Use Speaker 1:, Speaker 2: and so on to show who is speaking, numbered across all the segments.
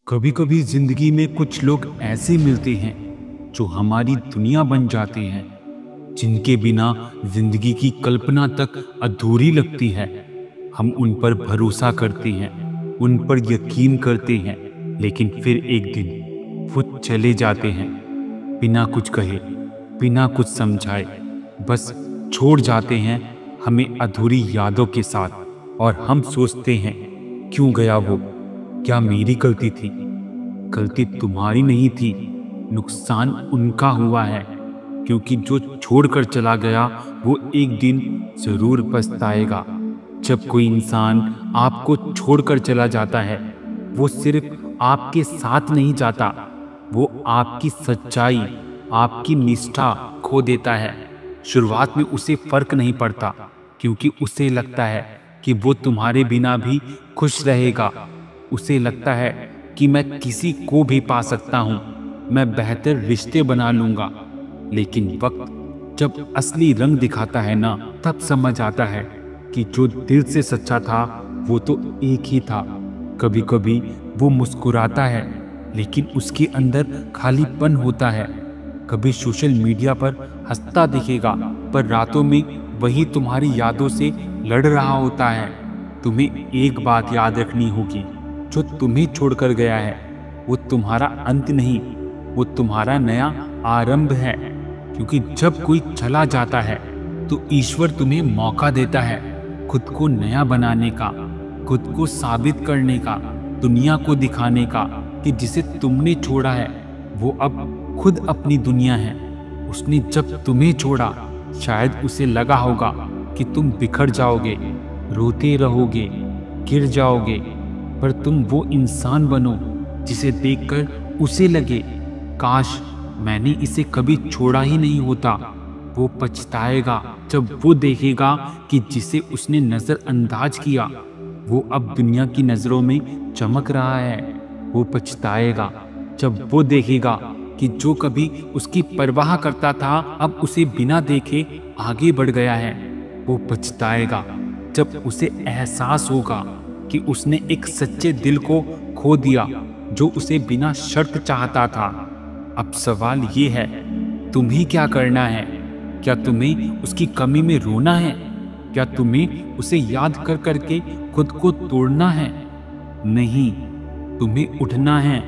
Speaker 1: कभी कभी जिंदगी में कुछ लोग ऐसे मिलते हैं जो हमारी दुनिया बन जाते हैं, जिनके बिना जिंदगी की कल्पना तक अधूरी लगती है। हम उन पर भरोसा करते हैं, उन पर यकीन करते हैं, लेकिन फिर एक दिन वो चले जाते हैं, बिना कुछ कहे, बिना कुछ समझाए, बस छोड़ जाते हैं हमें अधूरी यादों के साथ। और हम सोचते हैं, क्यों गया वो? क्या मेरी गलती थी? गलती तुम्हारी नहीं थी, नुकसान उनका हुआ है, क्योंकि जो छोड़कर चला गया वो एक दिन जरूर पछताएगा। जब कोई इंसान आपको छोड़कर चला जाता है, वो सिर्फ आपके साथ नहीं जाता, वो आपकी सच्चाई, आपकी निष्ठा खो देता है। शुरुआत में उसे फर्क नहीं पड़ता, क्योंकि उसे लगता है कि वो तुम्हारे बिना भी खुश रहेगा। उसे लगता है कि मैं किसी को भी पा सकता हूँ, मैं बेहतर रिश्ते बना लूँगा। लेकिन वक्त जब असली रंग दिखाता है ना, तब समझ आता है कि जो दिल से सच्चा था वो तो एक ही था। कभी कभी वो मुस्कुराता है, लेकिन उसके अंदर खालीपन होता है। कभी सोशल मीडिया पर हंसता दिखेगा, पर रातों में वही तुम्हारी यादों से लड़ रहा होता है। तुम्हें एक बात याद रखनी होगी, जो तुम्हें छोड़कर गया है वो तुम्हारा अंत नहीं, वो तुम्हारा नया आरंभ है। क्योंकि जब कोई चला जाता है तो ईश्वर तुम्हें मौका देता है खुद को नया बनाने का, खुद को साबित करने का, दुनिया को दिखाने का कि जिसे तुमने छोड़ा है वो अब खुद अपनी दुनिया है। उसने जब तुम्हें छोड़ा, शायद उसे लगा होगा कि तुम बिखर जाओगे, रोते रहोगे, गिर जाओगे, पर तुम वो इंसान बनो जिसे देखकर उसे लगे, काश मैंने इसे कभी छोड़ा ही नहीं होता। वो पछताएगा जब वो देखेगा कि जिसे उसने नज़रअंदाज किया वो अब दुनिया की नज़रों में चमक रहा है। वो पछताएगा जब वो देखेगा कि जो कभी उसकी परवाह करता था अब उसे बिना देखे आगे बढ़ गया है। वो पछताएगा जब उसे एहसास होगा कि उसने एक सच्चे दिल को खो दिया जो उसे बिना शर्त चाहता था। अब सवाल ये है, तुम्हें क्या करना है? क्या तुम्हें उसकी कमी में रोना है? क्या तुम्हें उसे याद कर करके खुद को तोड़ना है? नहीं, तुम्हें उठना है,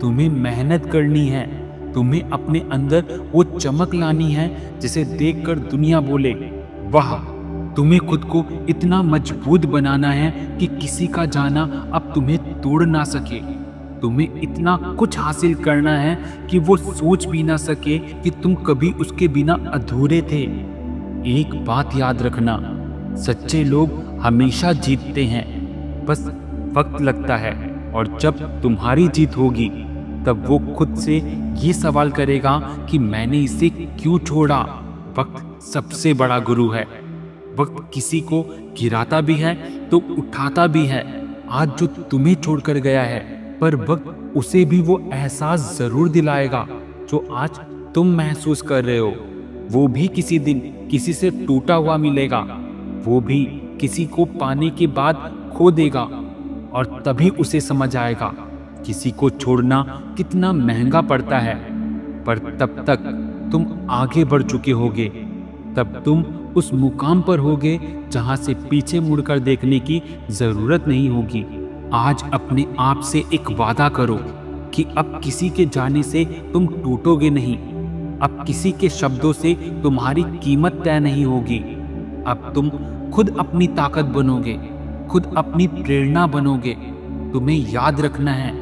Speaker 1: तुम्हें मेहनत करनी है, तुम्हें अपने अंदर वो चमक लानी है जिसे देखकर दुनिया बोले वाह। तुम्हें खुद को इतना मजबूत बनाना है कि किसी का जाना अब तुम्हें तोड़ ना सके। तुम्हें इतना कुछ हासिल करना है कि वो सोच भी ना सके कि तुम कभी उसके बिना अधूरे थे। एक बात याद रखना, सच्चे लोग हमेशा जीतते हैं, बस वक्त लगता है। और जब तुम्हारी जीत होगी तब वो खुद से ये सवाल करेगा कि मैंने इसे क्यों छोड़ा। वक्त सबसे बड़ा गुरु है। वक्त किसी को गिराता भी है तो उठाता भी है। आज जो तुम्हें छोड़कर गया है, पर वक्त उसे भी वो एहसास जरूर दिलाएगा जो आज तुम महसूस कर रहे हो। वो भी किसी दिन किसी से टूटा हुआ मिलेगा, वो भी किसी को पाने के बाद खो देगा, और तभी उसे समझ आएगा किसी को छोड़ना कितना महंगा पड़ता है। पर तब तक तुम आगे बढ़ चुके होगे, तब तुम उस मुकाम पर होगे जहां से पीछे मुड़कर देखने की जरूरत नहीं होगी। आज अपने आप से एक वादा करो कि अब किसी के जाने से तुम टूटोगे नहीं, अब किसी के शब्दों से तुम्हारी कीमत तय नहीं होगी। अब तुम खुद अपनी ताकत बनोगे, खुद अपनी प्रेरणा बनोगे। तुम्हें याद रखना है,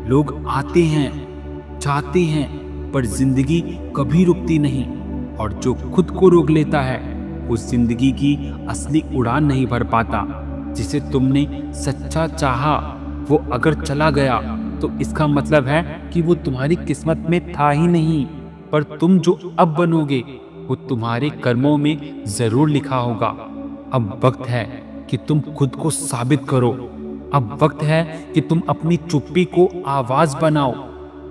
Speaker 1: लोग आते हैं, जाते हैं, पर जिंदगी कभी रुकती नहीं। और जो खुद को रोक लेता है उस जिंदगी की असली उड़ान नहीं भर पाता। जिसे तुमने सच्चा चाहा वो अगर चला गया तो इसका मतलब है कि वो तुम्हारी किस्मत में था ही नहीं। पर तुम जो अब बनोगे वो तुम्हारे कर्मों में जरूर लिखा होगा। अब वक्त है कि तुम खुद को साबित करो। अब वक्त है कि तुम अपनी चुप्पी को आवाज बनाओ।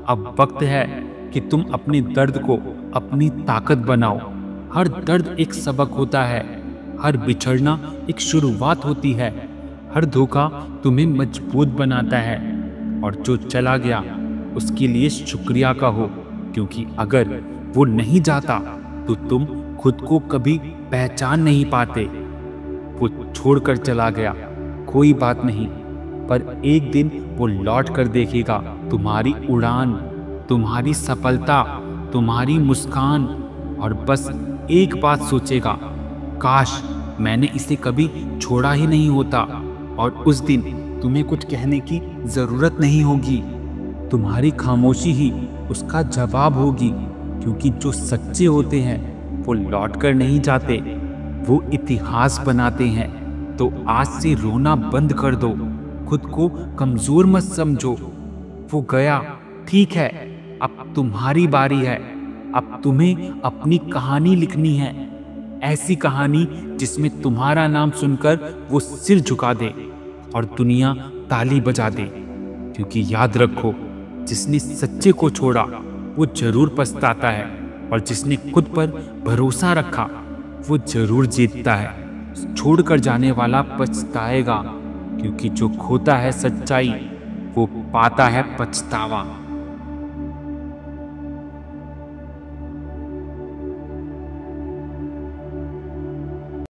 Speaker 1: अब वक्त है कि तुम अपने दर्द को अपनी ताकत बनाओ। हर दर्द एक सबक होता है, हर बिछड़ना एक शुरुआत होती है, हर धोखा तुम्हें मजबूत बनाता है। और जो चला गया उसके लिए शुक्रिया कहो, क्योंकि अगर वो नहीं जाता तो तुम खुद को कभी पहचान नहीं पाते। वो छोड़कर चला गया, कोई बात नहीं, पर एक दिन वो लौट कर देखेगा तुम्हारी उड़ान, तुम्हारी सफलता, तुम्हारी मुस्कान, और बस एक बात सोचेगा, काश मैंने इसे कभी छोड़ा ही नहीं होता। और उस दिन तुम्हें कुछ कहने की जरूरत नहीं होगी, तुम्हारी खामोशी ही उसका जवाब होगी, क्योंकि जो सच्चे होते हैं वो लौट कर नहीं जाते, वो इतिहास बनाते हैं। तो आज से रोना बंद कर दो, खुद को कमजोर मत समझो। वो गया, ठीक है, अब तुम्हारी बारी है। अब तुम्हें अपनी कहानी लिखनी है, ऐसी कहानी जिसमें तुम्हारा नाम सुनकर वो सिर झुका दे और दुनिया ताली बजा दे। क्योंकि याद रखो, जिसने सच्चे को छोड़ा वो जरूर पछताता है, और जिसने खुद पर भरोसा रखा वो जरूर जीतता है। छोड़कर जाने वाला पछताएगा, क्योंकि जो खोता है सच्चाई वो पाता है पछतावा।